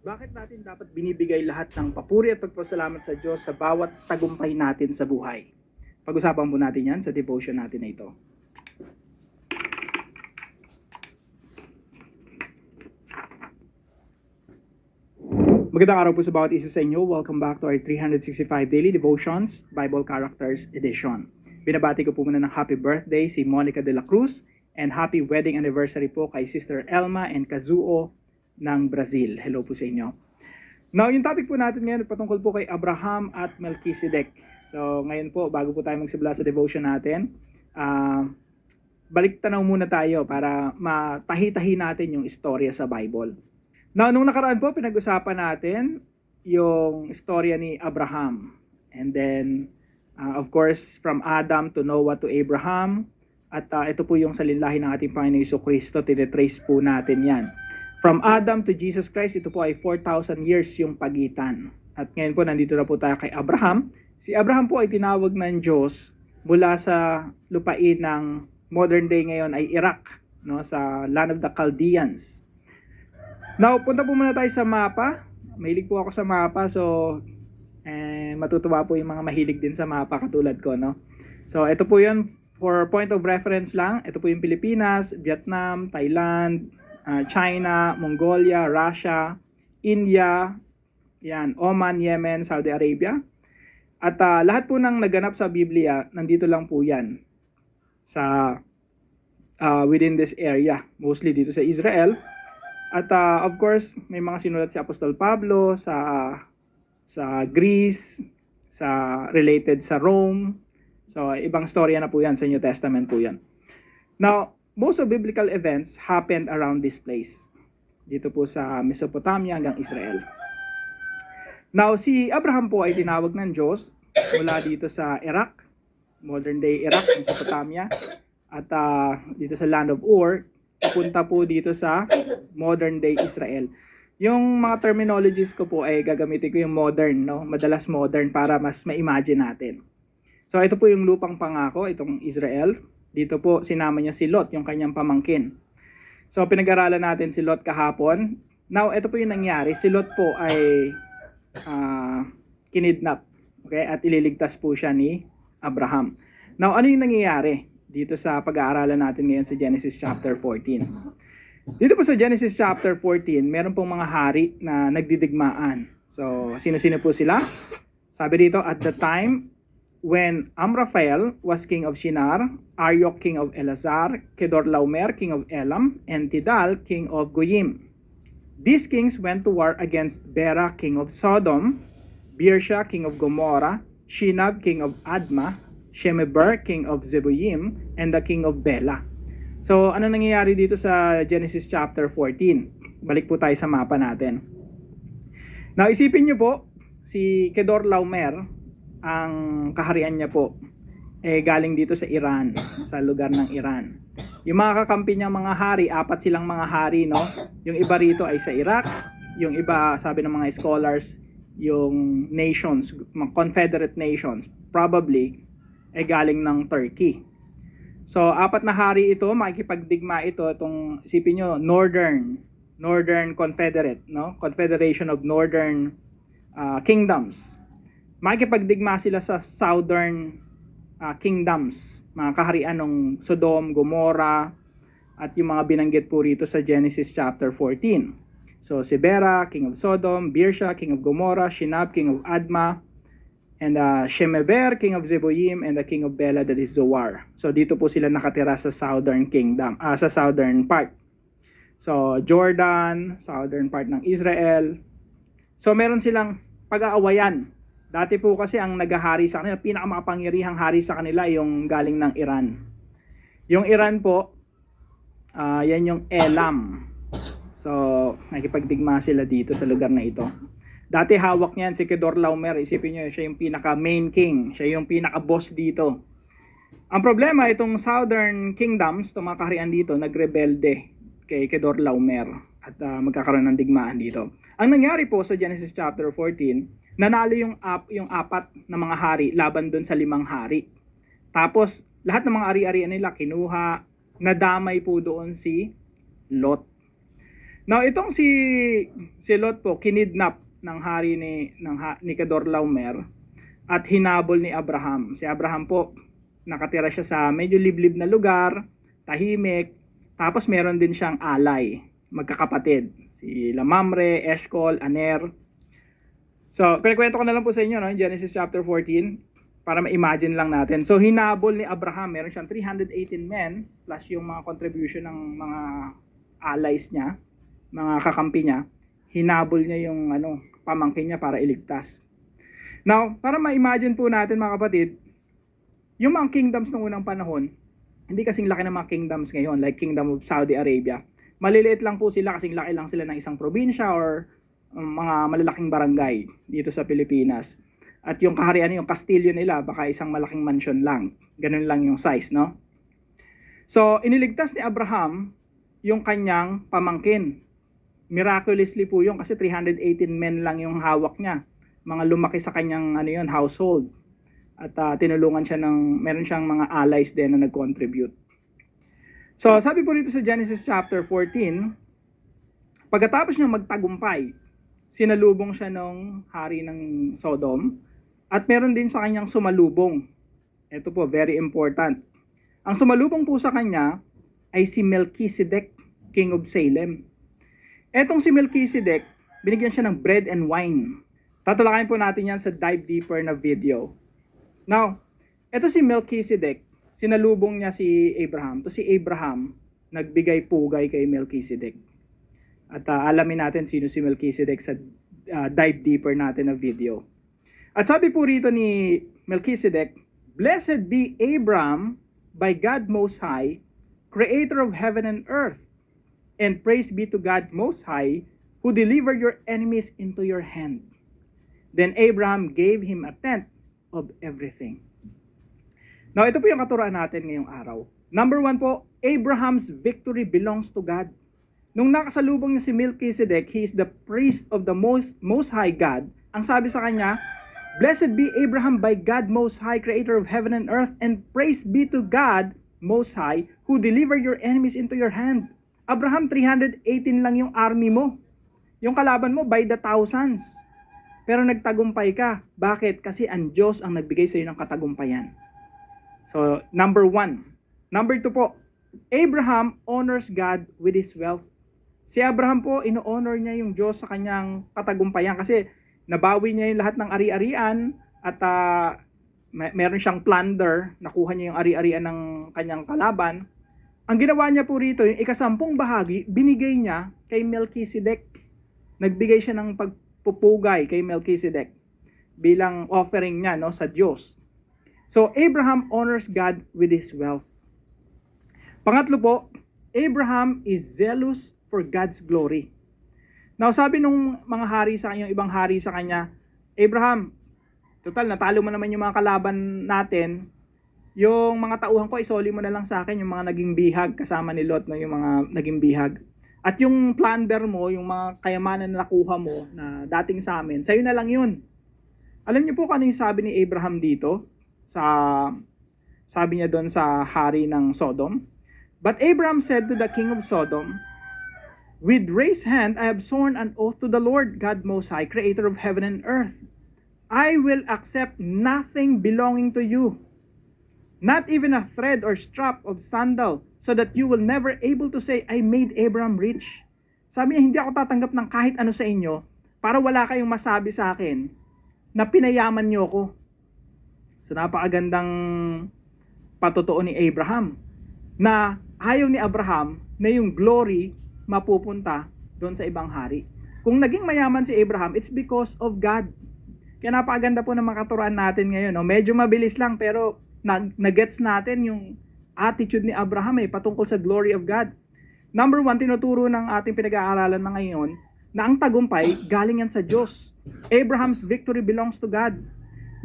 Bakit natin dapat binibigay lahat ng papuri at pagpasalamat sa Diyos sa bawat tagumpay natin sa buhay? Pag-usapan po natin yan sa devotion natin na ito. Magandang araw po sa bawat isa sa inyo. Welcome back to our 365 Daily Devotions Bible Characters Edition. Binabati ko po muna ng happy birthday si Monica de la Cruz and happy wedding anniversary po kay Sister Elma and Kazuo ng Brazil. Hello po sa inyo. Now, yung topic po natin ngayon patungkol po kay Abraham at Melchizedek. So, ngayon po, bago po tayo magsimula sa devotion natin, balik tanaw muna tayo para matahi-tahi natin yung istorya sa Bible. Now, nung nakaraan po, pinag-usapan natin yung istorya ni Abraham. And then, of course, from Adam to Noah to Abraham. At ito po yung salinlahi ng ating Panginoon Jesucristo, tinetrace po natin yan. From Adam to Jesus Christ, ito po ay 4,000 years yung pagitan. At ngayon po, nandito na po tayo kay Abraham. Si Abraham po ay tinawag ng Diyos mula sa lupain ng modern day ngayon ay Iraq, no, sa land of the Chaldeans. Now, punta po muna tayo sa mapa. Mahilig po ako sa mapa, so matutuwa po yung mga mahilig din sa mapa katulad ko, no? So, ito po yun, for point of reference lang, ito po yung Pilipinas, Vietnam, Thailand, China, Mongolia, Russia, India, yan, Oman, Yemen, Saudi Arabia. At lahat po ng naganap sa Biblia, nandito lang po yan sa within this area, mostly dito sa Israel. At of course, may mga sinulat si Apostol Pablo sa Greece, sa related sa Rome. So, ibang storya na po yan sa New Testament po yan. Now, most of biblical events happened around this place. Dito po sa Mesopotamia hanggang Israel. Now, si Abraham po ay tinawag ng Diyos mula dito sa Iraq, modern day Iraq, Mesopotamia, at dito sa land of Ur, papunta po dito sa modern day Israel. Yung mga terminologies ko po ay gagamitin ko yung modern, no? Madalas modern para mas ma-imagine natin. So ito po yung lupang pangako, itong Israel. Dito po sinama niya si Lot, yung kanyang pamangkin. So pinag-aralan natin si Lot kahapon. Now ito po yung nangyari, si Lot po ay kinidnap, okay? At ililigtas po siya ni Abraham. Now ano yung nangyayari dito sa pag-aaralan natin ngayon sa Genesis chapter 14? Dito po sa Genesis chapter 14, meron pong mga hari na nagdidigmaan. So, sino-sino po sila? Sabi dito, at the time when Amraphel was king of Shinar, Arioch king of Elazar, Kedorlaomer king of Elam, and Tidal king of Goyim. These kings went to war against Bera king of Sodom, Birsha king of Gomorrah, Shinab king of Admah, Shemeber king of Zeboyim, and the king of Bela. So, ano nangyayari dito sa Genesis chapter 14? Balik po tayo sa mapa natin. Now, isipin nyo po, si Kedorlaomer, ang kaharian niya po, galing dito sa Iran, sa lugar ng Iran. Yung mga kakampi niyang mga hari, 4 silang mga hari, no? Yung iba rito ay sa Iraq, yung iba, sabi ng mga scholars, yung nations, mga confederate nations, probably, galing ng Turkey. So, 4 na hari ito, makikipagdigma ito, itong, isipin nyo, Northern Confederate, no? Confederation of Northern Kingdoms. Makikipagdigma sila sa Southern Kingdoms, mga kaharian ng Sodom, Gomorrah, at yung mga binanggit po rito sa Genesis chapter 14. So, si Bera, king of Sodom, Birsha, king of Gomorrah, Shinab, king of Admah, and Shemeber, king of Zeboyim, and the king of Bela, that is Zoar. So dito po sila nakatira sa Southern Kingdom, sa Southern part. So Jordan, Southern part ng Israel. So meron silang pag-aawayan. Dati po kasi ang naghahari sa kanila, pinakamakapangyarihang hari sa kanila yung galing ng Iran. Yung Iran po, yan yung Elam. So nakipagdigma sila dito sa lugar na ito. Dati hawak niyan si Kedorlaomer, isipin niyo, siya yung pinaka-main king, siya yung pinaka-boss dito. Ang problema, itong Southern Kingdoms, itong mga kaharian dito, nagrebelde kay Kedorlaomer at magkakaroon ng digmaan dito. Ang nangyari po sa Genesis chapter 14, nanalo yung 4 na mga hari laban doon sa 5 hari. Tapos, lahat ng mga ari-arian nila kinuha, nadamay po doon si Lot. Now, itong si Lot po, kinidnap ng hari ni Kedorlaomer at hinabol ni Abraham. Si Abraham po, nakatira siya sa medyo liblib na lugar, tahimik, tapos meron din siyang alay, magkakapatid, si Mamre, Eshcol, Aner. So, pinakwento ko na lang po sa inyo, no, in Genesis chapter 14, para ma-imagine lang natin. So, hinabol ni Abraham, meron siyang 318 men, plus yung mga contribution ng mga allies niya, mga kakampi niya, hinabol niya yung pamangkin niya para iligtas. Now, para ma-imagine po natin mga kapatid, yung mga kingdoms ng unang panahon, hindi kasing laki ng mga kingdoms ngayon, like Kingdom of Saudi Arabia. Maliliit lang po sila, kasing laki lang sila ng isang probinsya or mga malalaking barangay dito sa Pilipinas. At yung kaharian, yung kastilyo nila, baka isang malaking mansion lang. Ganun lang yung size, no? So, iniligtas ni Abraham yung kanyang pamangkin. Miraculously po yun kasi 318 men lang yung hawak niya. Mga lumaki sa kanyang household. At tinulungan siya meron siyang mga allies din na nag-contribute. So, sabi po dito sa Genesis chapter 14, pagkatapos niya magtagumpay, sinalubong siya ng hari ng Sodom at meron din sa kanyang sumalubong. Ito po, very important. Ang sumalubong po sa kanya ay si Melchizedek, King of Salem. Etong si Melchizedek, binigyan siya ng bread and wine. Tatalakayin po natin yan sa dive deeper na video. Now, eto si Melchizedek, sinalubong niya si Abraham. To si Abraham, nagbigay pugay kay Melchizedek. At alamin natin sino si Melchizedek sa dive deeper natin na video. At sabi po rito ni Melchizedek, "Blessed be Abraham by God Most High, Creator of heaven and earth, and praise be to God Most High, who delivered your enemies into your hand." Then Abraham gave him a tenth of everything. Now, ito po yung katuruan natin ngayong araw. Number 1 po, Abraham's victory belongs to God. Nung nakasalubong niya si Melchizedek, he is the priest of the most high God. Ang sabi sa kanya, "Blessed be Abraham by God Most High, Creator of heaven and earth, and praise be to God Most High, who delivered your enemies into your hand." Abraham, 318 lang yung army mo. Yung kalaban mo by the thousands. Pero nagtagumpay ka. Bakit? Kasi ang Diyos ang nagbigay sa iyo ng katagumpayan. So, number 1. Number 2 po, Abraham honors God with his wealth. Si Abraham po, ino-honor niya yung Diyos sa kanyang katagumpayan kasi nabawi niya yung lahat ng ari-arian at meron siyang plunder, nakuha niya yung ari-arian ng kanyang kalaban. Ang ginawa niya po rito, yung ika-10 bahagi, binigay niya kay Melchizedek. Nagbigay siya ng pagpupugay kay Melchizedek bilang offering niya sa Diyos. So, Abraham honors God with his wealth. Pangatlo po, Abraham is zealous for God's glory. Now, sabi nung mga hari sa kanya, yung ibang hari sa kanya, "Abraham, total, natalo mo naman yung mga kalaban natin. Yung mga tauhan ko, isoli mo na lang sa akin yung mga naging bihag kasama ni Lot, yung mga naging bihag. At yung plunder mo, yung mga kayamanan na nakuha mo na dating sa amin, sa'yo na lang yun." Alam niyo po kung ano yung sabi ni Abraham dito? Sabi niya doon sa hari ng Sodom. "But Abraham said to the king of Sodom, with raised hand I have sworn an oath to the Lord God Most High, Creator of heaven and earth. I will accept nothing belonging to you, not even a thread or strap of sandal, so that you will never able to say, I made Abraham rich." Sabi niya, hindi ako tatanggap ng kahit ano sa inyo para wala kayong masabi sa akin na pinayaman niyo ko. So napakagandang patotoo ni Abraham na ayaw ni Abraham na yung glory mapupunta doon sa ibang hari. Kung naging mayaman si Abraham, it's because of God. Kaya napakaganda po ng makaturuan natin ngayon. Medyo mabilis lang pero nag-gets natin yung attitude ni Abraham patungkol sa glory of God. Number 1, tinuturo ng ating pinag-aaralan na ngayon na ang tagumpay galing yan sa Diyos. Abraham's victory belongs to God.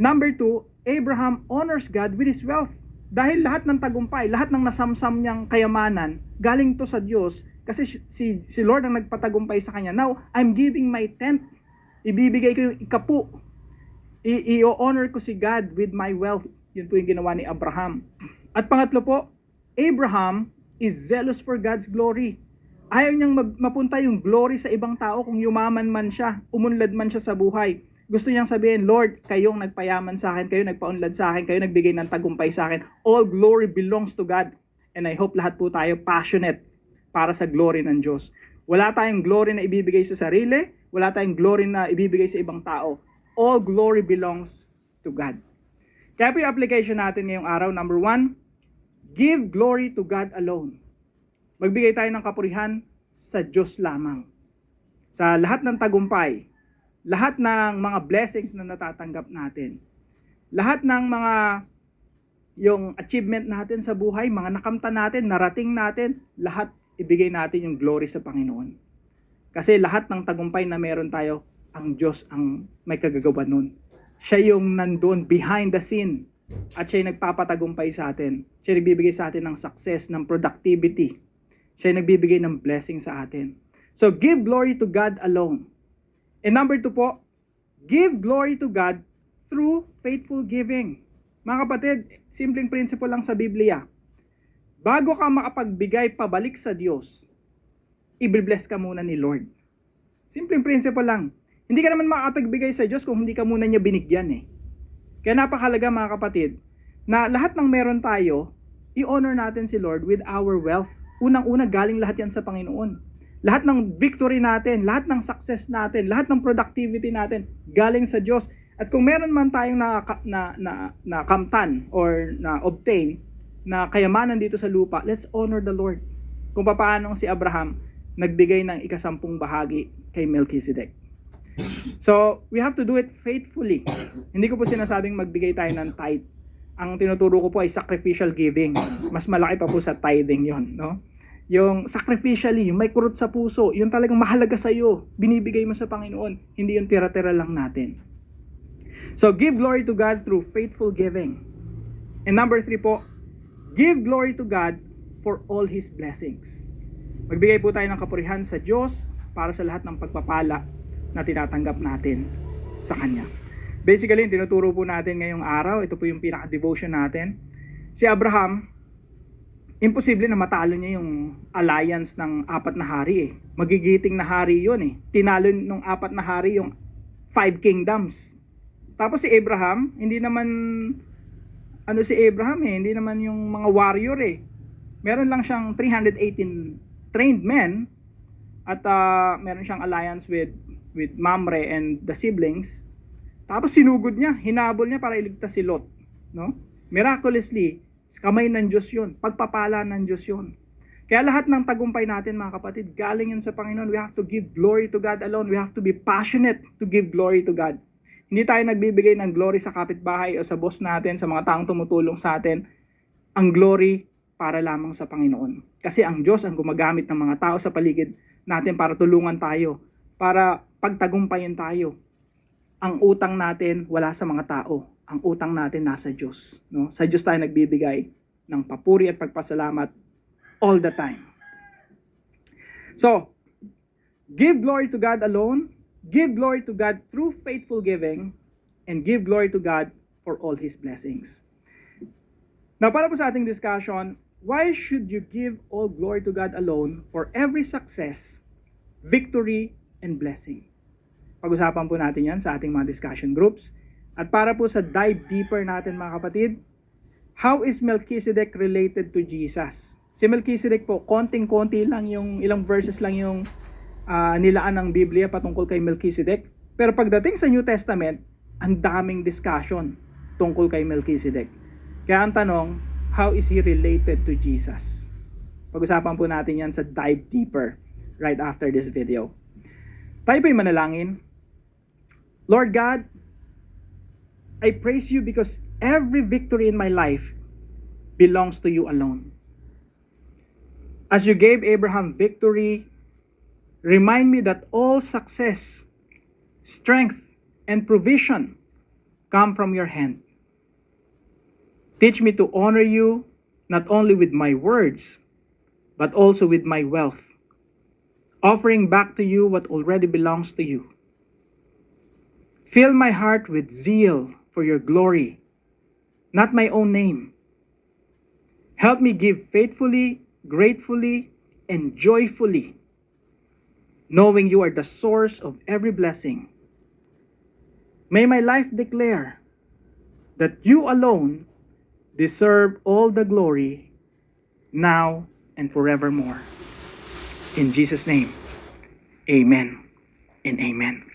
Number 2, Abraham honors God with his wealth. Dahil lahat ng tagumpay, lahat ng nasamsam niyang kayamanan, galing to sa Diyos kasi si Lord ang nagpatagumpay sa kanya. Now, I'm giving my tenth. Ibibigay ko yung ikapu. I-honor ko si God with my wealth. Yun po yung ginawa ni Abraham. At pangatlo po, Abraham is zealous for God's glory. Ayaw niyang mapunta yung glory sa ibang tao kung yumaman man siya, umunlad man siya sa buhay. Gusto niyang sabihin, Lord, kayong nagpayaman sa akin, kayo nagpaunlad sa akin, kayo nagbigay ng tagumpay sa akin. All glory belongs to God. And I hope lahat po tayo passionate para sa glory ng Diyos. Wala tayong glory na ibibigay sa sarili, wala tayong glory na ibibigay sa ibang tao. All glory belongs to God. Kaya po yung application natin ngayong araw, number 1, give glory to God alone. Magbigay tayo ng kapurihan sa Diyos lamang. Sa lahat ng tagumpay, lahat ng mga blessings na natatanggap natin, lahat ng mga yung achievement natin sa buhay, mga nakamtan natin, narating natin, lahat ibigay natin yung glory sa Panginoon. Kasi lahat ng tagumpay na meron tayo, ang Diyos ang may kagagawa nun. Siya yung nandun behind the scene at siya yung nagpapatagumpay sa atin. Siya yung nagbibigay sa atin ng success, ng productivity. Siya yung nagbibigay ng blessing sa atin. So, give glory to God alone. And number 2 po, give glory to God through faithful giving. Mga kapatid, simpleng principle lang sa Biblia. Bago ka makapagbigay pabalik sa Diyos, i-bless ka muna ni Lord. Simpleng principle lang. Hindi ka naman makapagbigay sa Diyos kung hindi ka muna niya binigyan eh. Kaya napakahalaga mga kapatid, na lahat ng meron tayo, i-honor natin si Lord with our wealth. Unang-una, galing lahat yan sa Panginoon. Lahat ng victory natin, lahat ng success natin, lahat ng productivity natin, galing sa Diyos. At kung meron man tayong na kamtan or na obtain na kayamanan dito sa lupa, let's honor the Lord. Kung paano si Abraham nagbigay ng 10 bahagi kay Melchizedek. So, we have to do it faithfully. Hindi ko po sinasabing magbigay tayo ng tithe. Ang tinuturo ko po ay sacrificial giving. Mas malaki pa po sa tithing yon, no? Yung sacrificially, yung may kurot sa puso, yung talagang mahalaga sa iyo, binibigay mo sa Panginoon, hindi yung tira-tira lang natin. So, give glory to God through faithful giving. And number 3 po, give glory to God for all His blessings. Magbigay po tayo ng kapurihan sa Diyos para sa lahat ng pagpapala na tinatanggap natin sa Kanya. Basically, yung tinuturo po natin ngayong araw, ito po yung pinaka-devotion natin. Si Abraham, imposible na matalo niya yung alliance ng 4 na hari eh. Magigiting na hari yun eh. Tinalo nung 4 na hari yung 5 kingdoms. Tapos si Abraham, hindi naman hindi naman yung mga warrior eh. Meron lang siyang 318 trained men at meron siyang alliance with Mamre and the siblings. Tapos sinugod niya, hinabol niya para iligtas si Lot, no? Miraculously, kamay ng Diyos 'yun, pagpapala ng Diyos 'yun. Kaya lahat ng tagumpay natin mga kapatid, galing yan sa Panginoon. We have to give glory to God alone. We have to be passionate to give glory to God. Hindi tayo nagbibigay ng glory sa kapitbahay o sa boss natin, sa mga taong tumutulong sa atin. Ang glory para lamang sa Panginoon. Kasi ang Diyos ang gumagamit ng mga tao sa paligid natin para tulungan tayo, para pagtagumpayin tayo. Ang utang natin wala sa mga tao. Ang utang natin nasa Diyos. No? Sa Diyos tayo nagbibigay ng papuri at pagpasalamat all the time. So, give glory to God alone, give glory to God through faithful giving, and give glory to God for all His blessings. Now, para po sa ating discussion, why should you give all glory to God alone for every success, victory, and blessing? Pag-usapan po natin yan sa ating mga discussion groups. At para po sa dive deeper natin mga kapatid, how is Melchizedek related to Jesus? Si Melchizedek po, konting-konti lang yung, ilang verses lang yung nilaan ng Biblia patungkol kay Melchizedek. Pero pagdating sa New Testament, ang daming discussion tungkol kay Melchizedek. Kaya ang tanong, how is he related to Jesus? Pag-usapan po natin yan sa dive deeper right after this video. Tayo po'y manalangin. Lord God, I praise you because every victory in my life belongs to you alone. As you gave Abraham victory, remind me that all success, strength, and provision come from your hand. Teach me to honor you not only with my words, but also with my wealth, offering back to you what already belongs to you. Fill my heart with zeal for your glory, not my own name. Help me give faithfully, gratefully, and joyfully knowing you are the source of every blessing. May my life declare that you alone deserve all the glory now and forevermore. In Jesus' name, amen and amen.